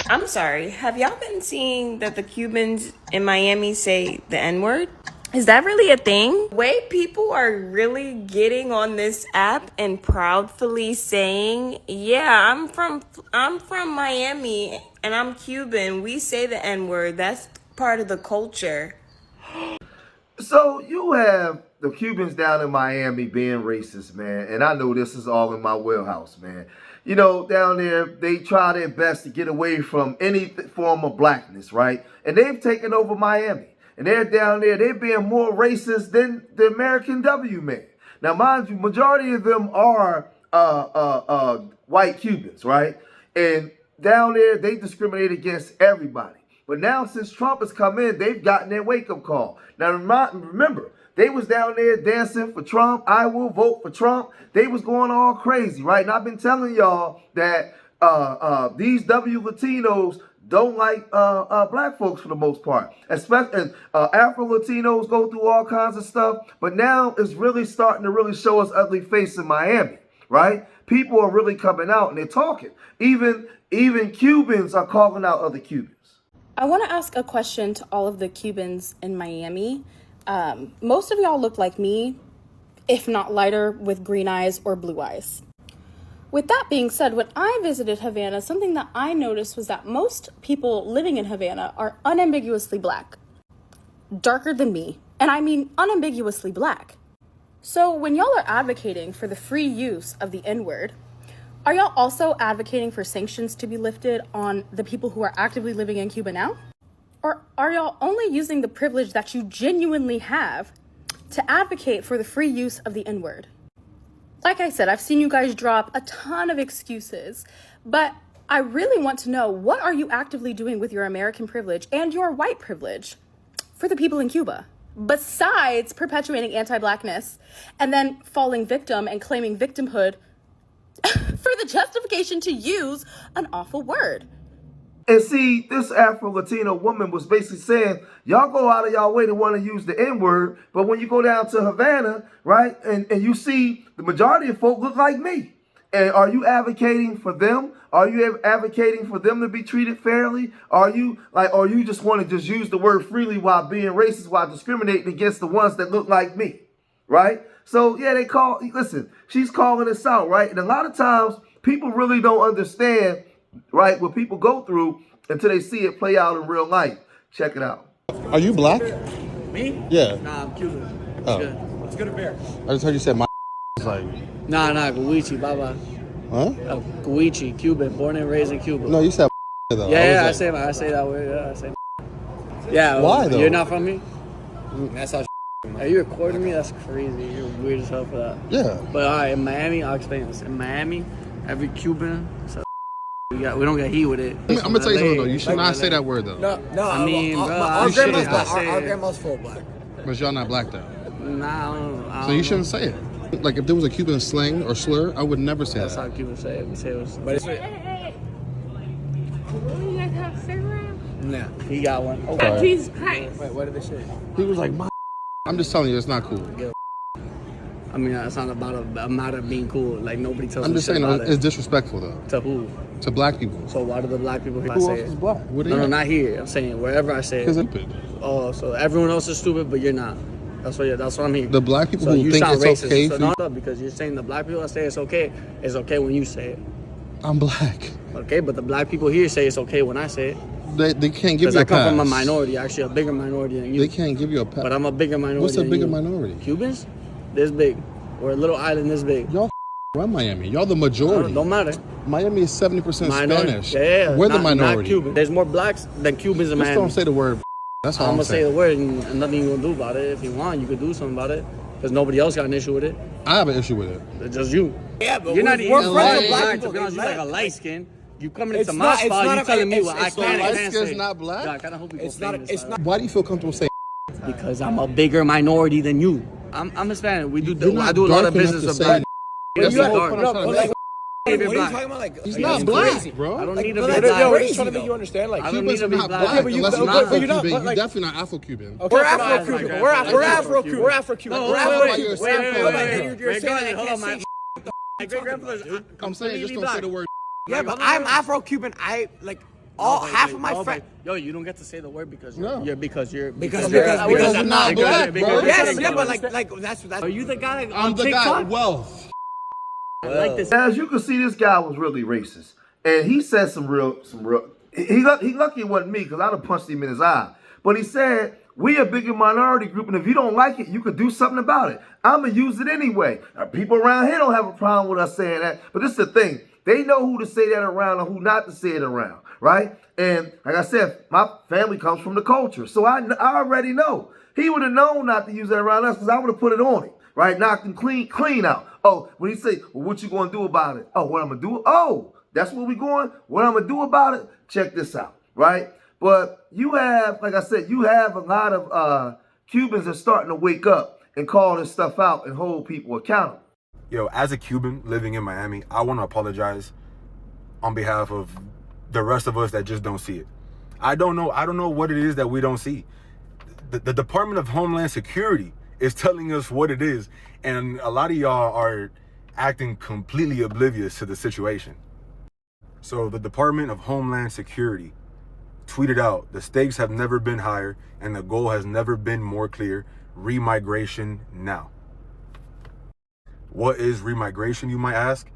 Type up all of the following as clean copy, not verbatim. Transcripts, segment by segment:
I'm sorry, have y'all been seeing that the Cubans in Miami say the N-word? Is that really a thing? The way people are really getting on this app and proudly saying, "Yeah, I'm from Miami and I'm Cuban. We say the N-word. That's part of the culture." So you have the Cubans down in Miami being racist, man, and I know this is all in my wheelhouse, man. You know, down there, they try their best to get away from any form of blackness, right? And they've taken over Miami. And they're down there, they're being more racist than the American W man. Now, mind you, majority of them are white Cubans, right? And down there, they discriminate against everybody. But now, since Trump has come in, they've gotten their wake-up call. Now, remember, they was down there dancing for Trump. I will vote for Trump. They was going all crazy, right? And I've been telling y'all that these W Latinos don't like black folks for the most part. Especially Afro Latinos go through all kinds of stuff. But now it's really starting to really show us ugly face in Miami, right? People are really coming out and they're talking. Even Cubans are calling out other Cubans. I want to ask a question to all of the Cubans in Miami. Most of y'all look like me, if not lighter, with green eyes or blue eyes. With that being said, when I visited Havana, something that I noticed was that most people living in Havana are unambiguously black. Darker than me, and I mean unambiguously black. So when y'all are advocating for the free use of the N-word, are y'all also advocating for sanctions to be lifted on the people who are actively living in Cuba now? Or are y'all only using the privilege that you genuinely have to advocate for the free use of the N-word? Like I said, I've seen you guys drop a ton of excuses, but I really want to know, what are you actively doing with your American privilege and your white privilege for the people in Cuba? Besides perpetuating anti-blackness and then falling victim and claiming victimhood for the justification to use an awful word. And see, this Afro-Latino woman was basically saying, y'all go out of y'all way to want to use the N-word, but when you go down to Havana, right, and you see the majority of folk look like me. And are you advocating for them? Are you advocating for them to be treated fairly? Or you just want to just use the word freely while being racist, while discriminating against the ones that look like me, right? So, yeah, listen, she's calling us out, right? And a lot of times, people really don't understand, right, what people go through until they see it play out in real life. Check it out. Are you black? Me? Yeah. Nah, I'm Cuban. Oh. Good. What's good a bear? I just heard you said my was like. Nah, Guichi, bye-bye. Huh? Guichi, Cuban, born and raised in Cuba. No, you said though. Yeah, I say that word. Yeah, I say. Yeah. Why though? You're not from me? That's how. Are you recording me? That's crazy. You're weird as hell for that. Yeah. But all right, in Miami, I'll explain this. In Miami, every Cuban, we don't get heat with it. I'm gonna tell you something though. You should not say that word though. No. I mean, bro, our grandma's full black. But y'all not black though. Nah, I don't So you know. shouldn't say it. Like if there was a Cuban slang or slur, I would never say That's that. how Cubans say it. We say it was. But it's Hey. You guys have Instagram? Nah, he got one. Oh, Okay. Jesus Christ. wait, what did they say? He was like, I'm just telling you, it's not cool. I mean, it's not about a matter of being cool. Like, nobody tells I'm me just shit saying, about it's it. disrespectful though. To who? To black people. So why do the black people here Who say else it? is black? What No, not here. I'm saying wherever I say Because it. stupid. Oh, so everyone else is stupid, but you're not. That's what I'm hearing. The black people so who you think sound it's racist. okay So for you. no, because you're saying the black people that say it's okay when you say it. I'm black. Okay, but the black people here say it's okay when I say it. They can't give Because you a I come pass. from a minority, actually a bigger minority than you. They can't give you a pass. But I'm a bigger minority. What's a than bigger you. minority? Cubans? This big. We're a little island this big. Y'all run Miami. Y'all the majority. Don't matter. Miami is 70% Minority. Spanish. Yeah, We're the not minority. Cuban. There's more blacks than Cubans in Just Miami. don't say the word. That's all I'm I'm gonna say saying. the word and nothing you gonna do about it. If you want, you could do something about it. Because nobody else got an issue with it. I have an issue with it. It's just you. Yeah, but You're not we're even friends with black. black To people. be honest, you're like a light skin. You coming It's into my not- it's spot, not you a- telling me it's- what I it's can and light can't skin's say. not black? God, I kinda hope you go It's not. famous, It's dog. not. Why do you feel comfortable saying? Because I'm a bigger minority than you. I'm Hispanic. You're not I do a lot dark of enough business to with say black. that. That's That's not the dark. whole point I'm trying to like, make. what are you talking about? Like, He's like, not it's black, crazy. bro. I don't Like, need to but be that's black. crazy. Trying to make you understand, like, I don't Cubans need are to be not black. black Yeah, but you- unless you're but you're not- Afro-Cuban. but You like- definitely not Afro-Cuban. We're We're Afro-Cuban. Afro-Cuban. We're We're Afro-Cuban. We're Afro-Cuban. No, We're wait, Afro-Cuban. wait, We're wait, Afro-Cuban. You're saying I hold can't on, say my great grandfather's I'm saying just don't say the word. Yeah, but I'm Afro-Cuban. I like half of my friends. Yo, you don't get to say the word because No. Because Because you're not black, bro. Yes, yeah, but like that's. Are you the guy I'm on the guy, TikTok? wealth. I like this. As you can see, this guy was really racist, and he said some real. He lucky it wasn't me because I'd have punched him in his eye. But he said, "We a bigger minority group, and if you don't like it, you could do something about it. I'm gonna use it anyway." Now, people around here don't have a problem with us saying that, but this is the thing: they know who to say that around and who not to say it around, right? And like I said, my family comes from the culture, so I already know. He would have known not to use that around us because I would have put it on him. Right, knocked him clean out. Oh, when he say, well, what you gonna do about it? Oh, what I'm gonna do? Oh, that's where we going? What I'm gonna do about it? Check this out, right? But you have, like I said, you have a lot of Cubans that are starting to wake up and call this stuff out and hold people accountable. Yo, as a Cuban living in Miami, I want to apologize on behalf of the rest of us that just don't see it. I don't know what it is that we don't see. The Department of Homeland Security is telling us what it is, and a lot of y'all are acting completely oblivious to the situation. So the Department of Homeland Security tweeted out, "The stakes have never been higher and the goal has never been more clear. Remigration now." What is remigration, you might ask?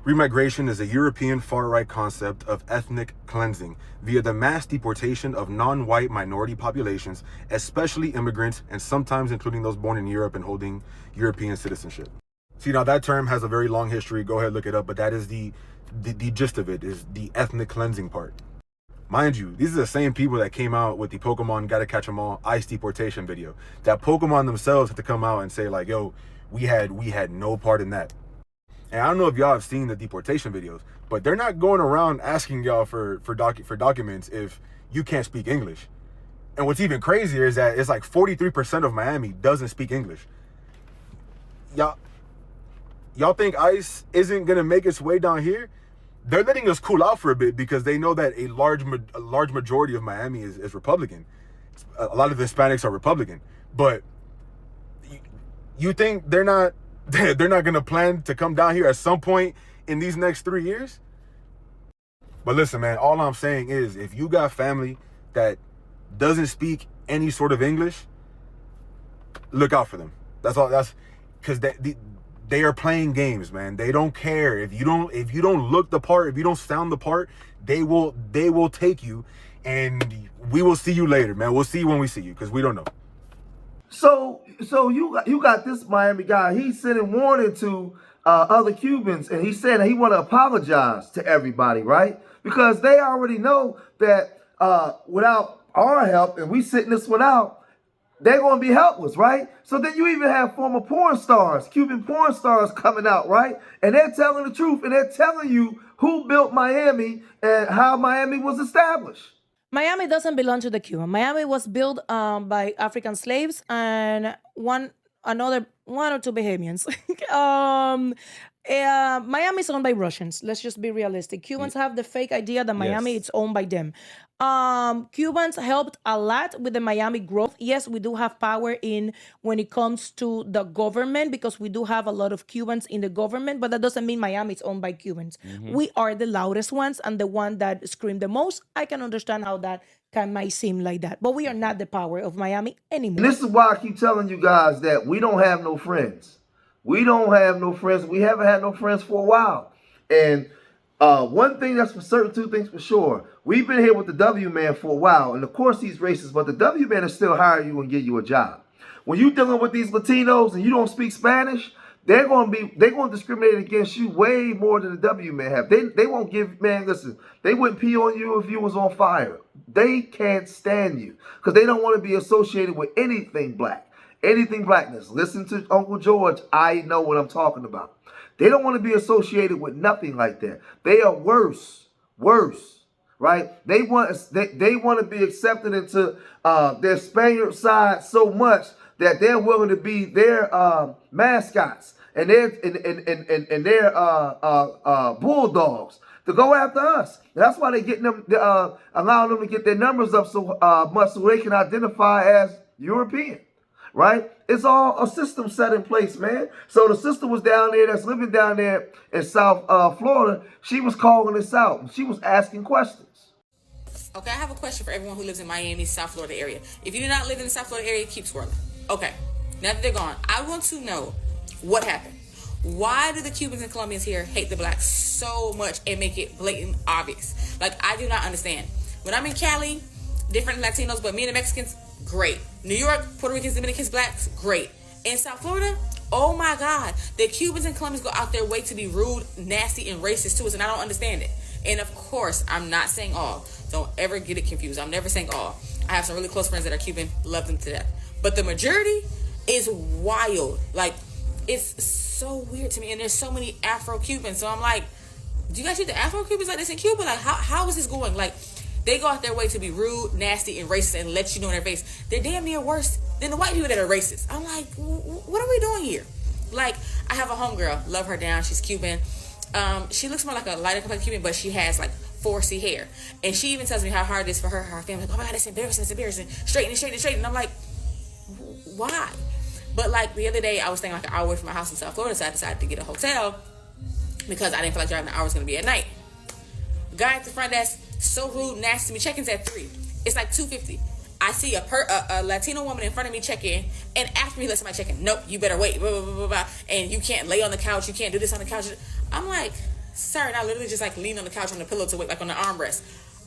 Remigration is a European far-right concept of ethnic cleansing via the mass deportation of non-white minority populations, especially immigrants, and sometimes including those born in Europe and holding European citizenship. See, now that term has a very long history. Go ahead, look it up. But that is the gist of it, is the ethnic cleansing part. Mind you, these are the same people that came out with the Pokemon Gotta Catch 'Em All ICE deportation video. That Pokemon themselves had to come out and say like, yo, we had no part in that. And I don't know if y'all have seen the deportation videos, but they're not going around asking y'all for documents if you can't speak English. And what's even crazier is that it's like 43% of Miami doesn't speak English. Y'all think ICE isn't gonna make its way down here? They're letting us cool out for a bit because they know that a large majority of Miami is Republican. A lot of the Hispanics are Republican, but you think they're not gonna plan to come down here at some point in these next 3 years? But listen, man, all I'm saying is if you got family that doesn't speak any sort of English, look out for them. That's all. That's because they are playing games, man. They don't care if you don't look the part, if you don't sound the part. They will take you, and we will see you later, man. We'll see you when we see you because we don't know. So you got this Miami guy. He's sending warning to other Cubans, and he said he want to apologize to everybody, right? Because they already know that without our help, and we sitting this one out, they're going to be helpless, right? So then you even have former porn stars, Cuban porn stars coming out, right? And they're telling the truth, and they're telling you who built Miami and how Miami was established. Miami doesn't belong to the Cuban. Miami was built by African slaves and one or two Bahamians. Miami is owned by Russians. Let's just be realistic. Cubans have the fake idea that Miami is owned by them. Cubans helped a lot with the Miami growth. Yes, we do have power in when it comes to the government because we do have a lot of Cubans in the government, but that doesn't mean Miami is owned by Cubans. We are the loudest ones and the one that scream the most. I can understand how that might seem like that, but we are not the power of Miami anymore. And this is why I keep telling you guys that we don't have no friends. We don't have no friends. We haven't had no friends for a while. And one thing that's for certain, two things for sure. We've been here with the W man for a while, and of course he's racist, but the W man is still hire you and give you a job. When you're dealing with these Latinos and you don't speak Spanish, they're going to discriminate against you way more than the W man have. They won't give, man, listen, they wouldn't pee on you if you was on fire. They can't stand you because they don't want to be associated with anything black, anything blackness. Listen to Uncle George. I know what I'm talking about. They don't want to be associated with nothing like that. They are worse, right? They want to be accepted into their Spaniard side so much that they're willing to be their mascots and their bulldogs to go after us. That's why they're getting them, allowing them to get their numbers up so much so they can identify as European. Right? It's all a system set in place, man. So the sister was down there that's living down there in South Florida. She was calling this out. And she was asking questions. Okay, I have a question for everyone who lives in Miami, South Florida area. If you do not live in the South Florida area, keep swirling. Okay, now that they're gone, I want to know what happened. Why do the Cubans and Colombians here hate the blacks so much and make it blatant obvious? Like, I do not understand. When I'm in Cali, different Latinos, but me and the Mexicans, great. New York, Puerto Ricans, Dominicans, blacks, great. In South Florida, oh my God, the Cubans and Colombians go out their way to be rude, nasty, and racist to us, and I don't understand it. And of course, I'm not saying all. Don't ever get it confused. I'm never saying all. I have some really close friends that are Cuban, love them to death. But the majority is wild. Like, it's so weird to me. And there's so many Afro-Cubans. So I'm like, do you guys treat the Afro-Cubans like this in Cuba? Like, how is this going? Like, they go out their way to be rude, nasty, and racist and let you know in their face. They're damn near worse than the white people that are racist. I'm like, what are we doing here? Like, I have a homegirl, love her down. She's Cuban. She looks more like a lighter complexion Cuban, but she has like 4C hair. And she even tells me how hard it is for her family. Like, oh my God, it's embarrassing. Straighten. And I'm like, why? But like the other day, I was staying like an hour away from my house in South Florida, so I decided to get a hotel because I didn't feel like driving an hour was going to be at night. Guy at the front desk, so rude, nasty to me. Check-in's at 3. It's like 2:50. I see a Latino woman in front of me check in, and after me, let somebody check in. Nope, you better wait. Blah, blah, blah, blah, blah. And you can't lay on the couch. You can't do this on the couch. I'm like, sir, and I literally just like lean on the couch on the pillow to wait, like on the armrest.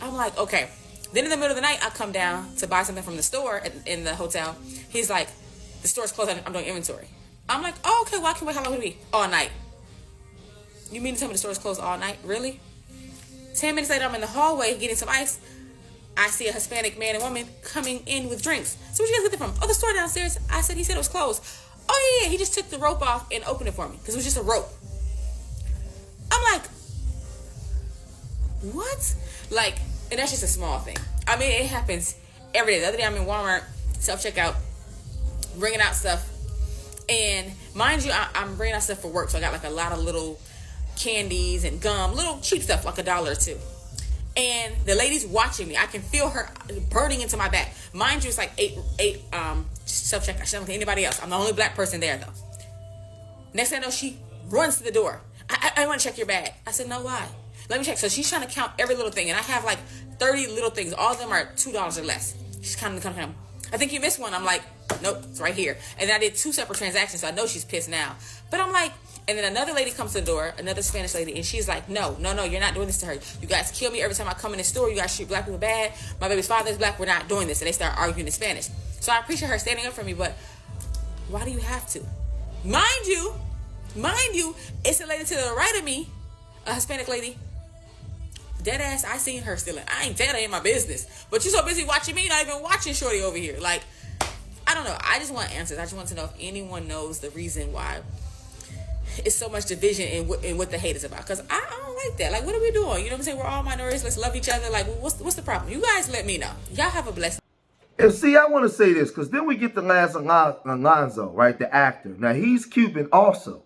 I'm like, okay. Then in the middle of the night, I come down to buy something from the store in the hotel. He's like, the store's closed. I'm doing inventory. I'm like, oh, okay. Well, I can wait. How long will it be? All night. You mean to tell me the store's closed all night? Really? 10 minutes later, I'm in the hallway getting some ice. I see a Hispanic man and woman coming in with drinks. So where you guys get it from? Oh, the store downstairs. I said, he said it was closed. Oh, yeah. He just took the rope off and opened it for me because it was just a rope. I'm like, what? Like, and that's just a small thing. I mean, it happens every day. The other day, I'm in Walmart, self-checkout, bringing out stuff. And mind you, I'm bringing out stuff for work. So I got like a lot of little candies and gum, little cheap stuff, like $1 or $2. And the lady's watching me. I can feel her burning into my back. Mind you, it's like eight self-checkout. She don't think anybody else. I'm the only black person there, though. Next thing I know, she runs to the door. I want to check your bag. I said, no, why? Let me check. So she's trying to count every little thing. And I have like 30 little things. All of them are $2 or less. She's counting. I think you missed one. I'm like, nope, it's right here. And then I did 2 separate transactions, so I know she's pissed now. But I'm like, and then another lady comes to the door, another Spanish lady, and she's like, no, you're not doing this to her. You guys kill me every time I come in the store. You guys treat black people bad. My baby's father is black. We're not doing this. And they start arguing in Spanish. So I appreciate her standing up for me, but why do you have to? Mind you, it's a lady to the right of me, a Hispanic lady. Dead ass, I seen her stealing. I ain't that ain't my business. But you so busy watching me, not even watching Shorty over here. Like, I don't know. I just want answers. I just want to know if anyone knows the reason why it's so much division in what the hate is about. Because I don't like that. Like, what are we doing? You know what I'm saying? We're all minorities. Let's love each other. Like, what's the problem? You guys let me know. Y'all have a blessed. And see, I want to say this, because then we get to Lance Alonso, right, the actor. Now, he's Cuban also.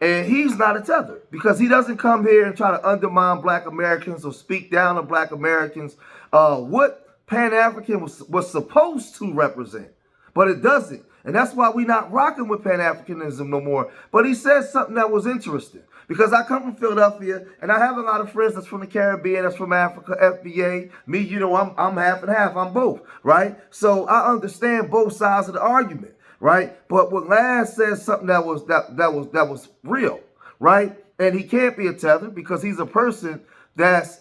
And he's not a tether, because he doesn't come here and try to undermine black Americans or speak down on black Americans. What Pan-African was supposed to represent, but it doesn't. And that's why we're not rocking with Pan-Africanism no more. But he said something that was interesting. Because I come from Philadelphia, and I have a lot of friends that's from the Caribbean, that's from Africa, FBA. Me, you know, I'm half and half. I'm both, right? So I understand both sides of the argument, right? But when Lance says something that was real, right? And he can't be a tether because he's a person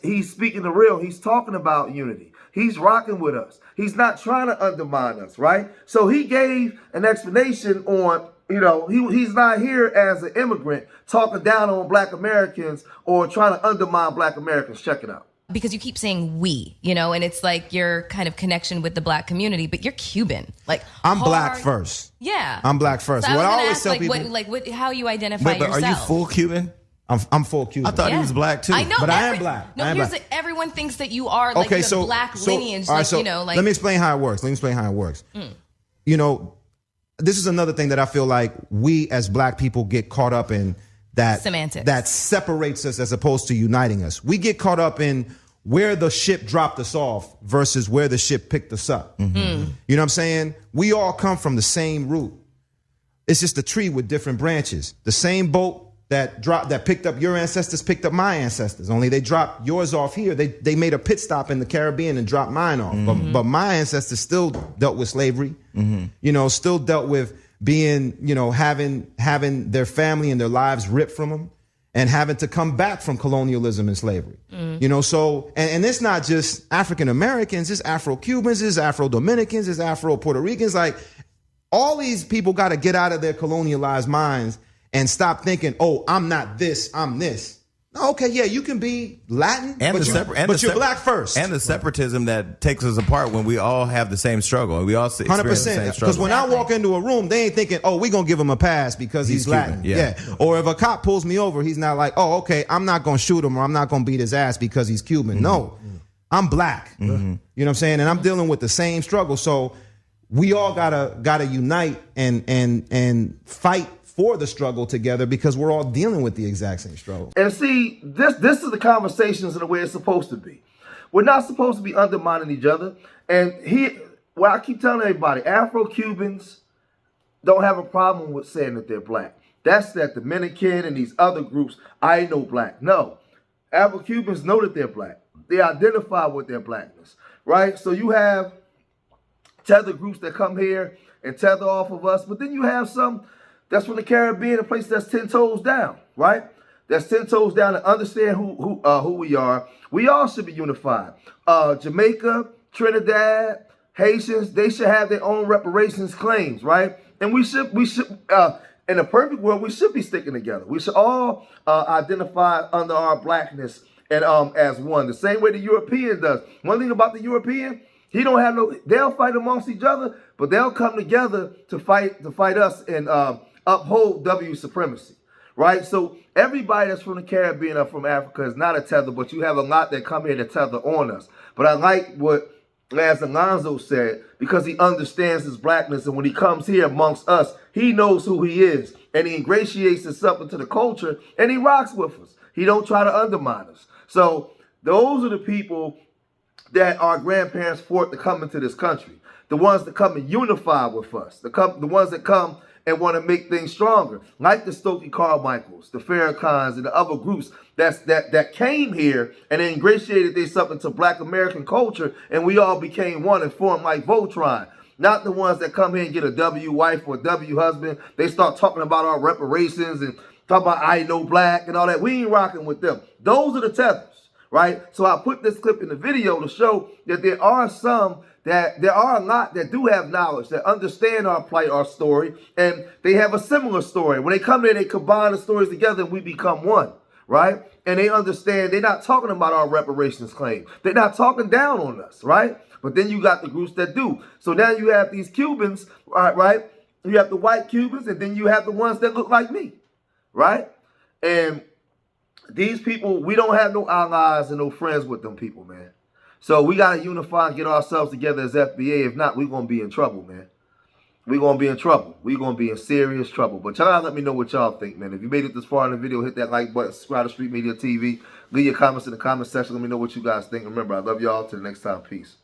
he's speaking the real. He's talking about unity. He's rocking with us. He's not trying to undermine us, right? So he gave an explanation on, you know, he's not here as an immigrant talking down on black Americans or trying to undermine black Americans. Check it out. Because you keep saying we, you know, and it's like your kind of connection with the black community, but you're Cuban. Like, I'm black first. Yeah. I'm black first. So what I always ask, tell like, people, how you identify wait, but yourself. are you full Cuban? I'm full Cuban. I thought he was black too. I know, but I am black. No, everyone thinks that you are like you have black lineage. All right, like, so you know, like, let me explain how it works. You know, this is another thing that I feel like we as black people get caught up in, that semantics that separates us as opposed to uniting us. We get caught up in where the ship dropped us off versus where the ship picked us up. You know what I'm saying? We all come from the same root. It's just a tree with different branches. The same boat that picked up your ancestors, picked up my ancestors. Only they dropped yours off here. They made a pit stop in the Caribbean and dropped mine off. But my ancestors still dealt with slavery. You know, still dealt with being, you know, having their family and their lives ripped from them, and having to come back from colonialism and slavery. You know, so, and it's not just African Americans, it's Afro-Cubans, it's Afro-Dominicans, it's Afro-Puerto Ricans. Like, all these people got to get out of their colonialized minds and stop thinking, oh, I'm not this, I'm this. Okay, yeah, you can be Latin, but you're black first. And the separatism that takes us apart when we all have the same struggle. And we all experience the same 100%. struggle. Because when I walk into a room, they ain't thinking, oh, we're going to give him a pass because he's Latin. Cuban, yeah. Or if a cop pulls me over, he's not like, oh, okay, I'm not going to shoot him or I'm not going to beat his ass because he's Cuban. No, I'm black. You know what I'm saying? And I'm dealing with the same struggle. So we all gotta unite and fight for the struggle together, because we're all dealing with the exact same struggle. And see, this is the conversations in the way it's supposed to be. We're not supposed to be undermining each other. And what I keep telling everybody, Afro-Cubans don't have a problem with saying that they're black. That's that Dominican and these other groups, I ain't no black. No, Afro-Cubans know that they're black. They identify with their blackness, right? So you have tether groups that come here and tether off of us, but then you have some that's from the Caribbean, a place that's 10 toes down, right? That's 10 toes down to understand who we are. We all should be unified. Jamaica, Trinidad, Haitians, they should have their own reparations claims, right? And we should in a perfect world, we should be sticking together. We should all identify under our blackness and as one, the same way the European does. One thing about the European, they'll fight amongst each other, but they'll come together to fight us and uphold W supremacy, right? So everybody that's from the Caribbean or from Africa is not a tether, but you have a lot that come here to tether on us. But I like what Lance Alonso said, because he understands his blackness, and when he comes here amongst us, he knows who he is, and he ingratiates himself into the culture, and he rocks with us. He don't try to undermine us. So those are the people that our grandparents fought to come into this country. The ones that come and unify with us. The ones that come and want to make things stronger. Like the Stokely Carmichaels, the Farrakhans, and the other groups that came here and they ingratiated themselves into black American culture, and we all became one and formed like Voltron. Not the ones that come here and get a W wife or a W husband. They start talking about our reparations and talk about I know black and all that. We ain't rocking with them. Those are the tethers. Right? So I put this clip in the video to show that there are a lot that do have knowledge, that understand our plight, our story, and they have a similar story. When they come there, they combine the stories together and we become one, right? And they understand they're not talking about our reparations claim. They're not talking down on us, right? But then you got the groups that do. So now you have these Cubans, right? You have the white Cubans, and then you have the ones that look like me, right? And these people, we don't have no allies and no friends with them people, man. So we got to unify and get ourselves together as FBA. If not, we're going to be in trouble, man. We're going to be in trouble. We're going to be in serious trouble. But y'all let me know what y'all think, man. If you made it this far in the video, hit that like button, subscribe to Street Media TV. Leave your comments in the comment section. Let me know what you guys think. Remember, I love y'all. Till the next time. Peace.